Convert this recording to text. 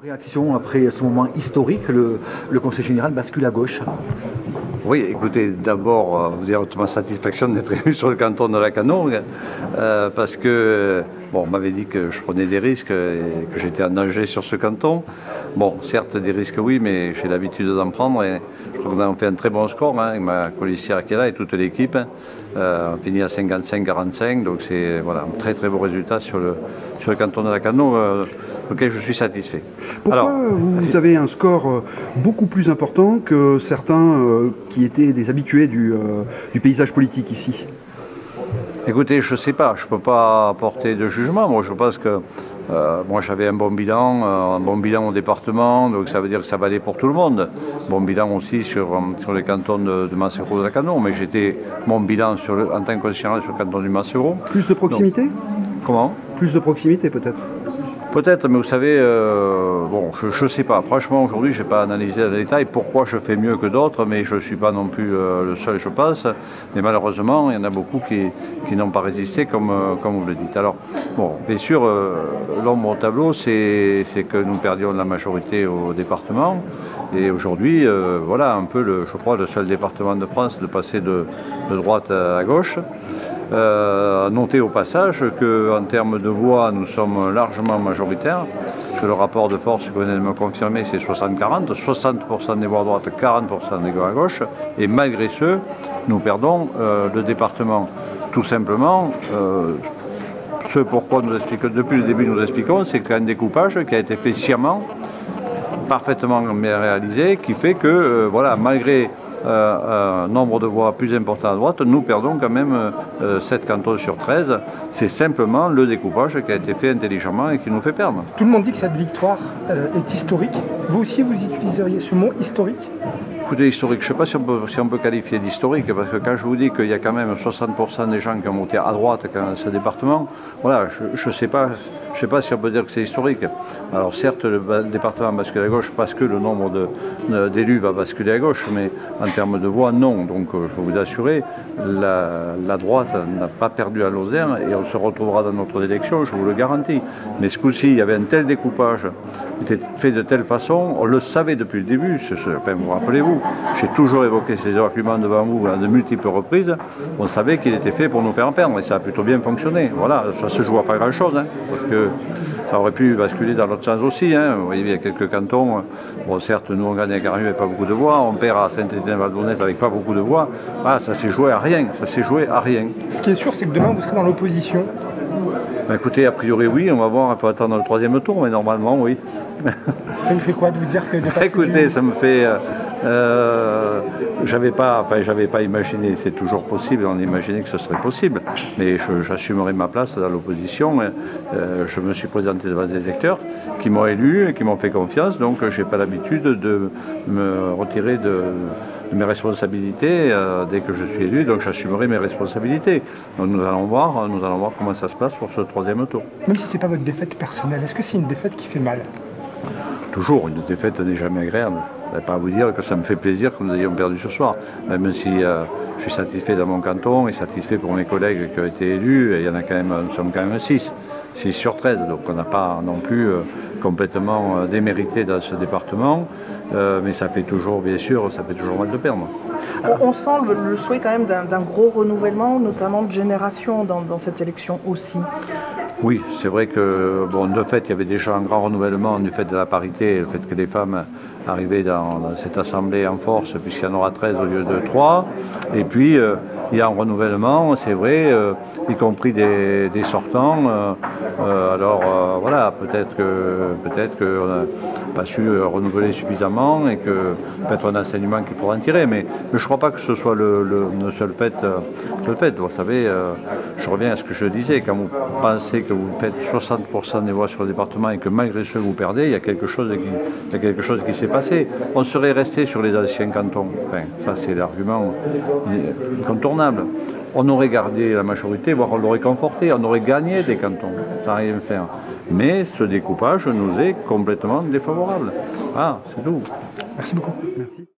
Réaction après ce moment historique, le Conseil général bascule à gauche. Oui, écoutez, d'abord, vous dire toute ma satisfaction d'être élu sur le canton de Lacanau, parce que, bon, on m'avait dit que je prenais des risques et que j'étais en danger sur ce canton. Bon, certes, des risques, oui, mais j'ai l'habitude d'en prendre et je crois qu'on a fait un très bon score, avec ma colissière qui est là et toute l'équipe. On finit à 55-45, donc c'est voilà, un très très beau résultat sur le canton de Lacanau, auquel je suis satisfait. Pourquoi vous avez un score beaucoup plus important que certains qui étaient des habitués du paysage politique ici? Écoutez, je ne sais pas, je ne peux pas apporter de jugement. Moi, je pense que moi j'avais un bon bilan au département, donc ça veut dire que ça valait pour tout le monde. Bon bilan aussi sur les cantons de Massero de Lacanau, mais j'étais mon bilan en tant que conseiller sur le canton du Massero. Plus de proximité? Donc, comment? Plus de proximité peut-être? Peut-être, mais vous savez, bon, je ne sais pas. Franchement, aujourd'hui, je n'ai pas analysé dans le détail pourquoi je fais mieux que d'autres, mais je ne suis pas non plus le seul, je pense. Mais malheureusement, il y en a beaucoup qui n'ont pas résisté, comme vous le dites. Alors, bon, bien sûr, l'ombre au tableau, c'est que nous perdions la majorité au département. Et aujourd'hui, voilà, un peu, je crois, le seul département de France de passer de droite à gauche. Notez au passage qu'en termes de voix, nous sommes largement majoritaires, que le rapport de force que vous venez de me confirmer, c'est 60-40, 60% des voix à droite, 40% des voix à gauche, et malgré ce, nous perdons le département. Tout simplement, ce pourquoi nous expliquons, depuis le début nous expliquons, c'est qu'un découpage qui a été fait sciemment, parfaitement bien réalisé, qui fait que, voilà, malgré un nombre de voix plus important à droite, nous perdons quand même 7 cantons sur 13. C'est simplement le découpage qui a été fait intelligemment et qui nous fait perdre. Tout le monde dit que cette victoire est historique. Vous aussi, vous utiliseriez ce mot historique? Écoutez, historique, je ne sais pas si on peut qualifier d'historique, parce que quand je vous dis qu'il y a quand même 60% des gens qui ont voté à droite dans ce département, voilà, je ne sais pas si on peut dire que c'est historique. Alors certes, le département bascule à gauche parce que le nombre d'élus va basculer à gauche, mais en termes de voix, non. Donc je peux vous assurer, la droite n'a pas perdu à Lozère et on se retrouvera dans notre élection, je vous le garantis. Mais ce coup-ci, il y avait un tel découpage, qui était fait de telle façon, on le savait depuis le début, enfin, vous rappelez-vous, j'ai toujours évoqué ces arguments devant vous à de multiples reprises, on savait qu'il était fait pour nous faire perdre et ça a plutôt bien fonctionné. Voilà, ça se joue à pas grand-chose, hein, parce que ça aurait pu basculer dans l'autre sens aussi. Hein. Vous voyez, il y a quelques cantons. Bon, certes, nous, on gagne à Garrieux avec pas beaucoup de voix. On perd à Saint-Étienne-Val-d'Aunès avec pas beaucoup de voix. Ah, ça s'est joué à rien. Ça s'est joué à rien. Ce qui est sûr, c'est que demain, vous serez dans l'opposition. Ben, écoutez, a priori, oui. On va voir. Il faut attendre le 3e tour, mais normalement, oui. Ça vous fait quoi de vous dire que de passer écoutez, ça me fait... j'avais pas imaginé, c'est toujours possible, on imaginait que ce serait possible, mais j'assumerai ma place dans l'opposition. Je me suis présenté devant des électeurs qui m'ont élu et qui m'ont fait confiance, donc je n'ai pas l'habitude de me retirer de mes responsabilités dès que je suis élu, donc j'assumerai mes responsabilités. Donc nous allons voir comment ça se passe pour ce 3e tour. Même si ce n'est pas votre défaite personnelle, est-ce que c'est une défaite qui fait mal? Toujours, une défaite n'est jamais agréable. Je ne vais pas vous dire que ça me fait plaisir que nous ayons perdu ce soir, même si je suis satisfait dans mon canton et satisfait pour mes collègues qui ont été élus. Et il y en a quand même, nous sommes quand même 6 sur 13, donc on n'a pas non plus complètement démérité dans ce département, mais ça fait toujours, bien sûr, ça fait toujours mal de perdre. On sent le souhait quand même d'un gros renouvellement, notamment de génération dans cette élection aussi. Oui, c'est vrai que, bon, de fait, il y avait déjà un grand renouvellement du fait de la parité, le fait que les femmes arrivaient dans cette assemblée en force, puisqu'il y en aura 13 au lieu de 3. Et puis, il y a un renouvellement, c'est vrai, y compris des sortants. Alors, voilà, peut-être qu'on n'a pas su renouveler suffisamment et que peut-être un enseignement qu'il faudra en tirer. Mais je ne crois pas que ce soit le seul fait. Vous savez, je reviens à ce que je disais, quand vous pensez que vous faites 60% des voix sur le département et que malgré ce vous perdez, il y a quelque chose qui s'est passé. On serait resté sur les anciens cantons. Enfin, ça c'est l'argument incontournable. On aurait gardé la majorité, voire on l'aurait conforté, on aurait gagné des cantons, sans rien faire. Mais ce découpage nous est complètement défavorable. Ah, c'est tout. Merci beaucoup. Merci.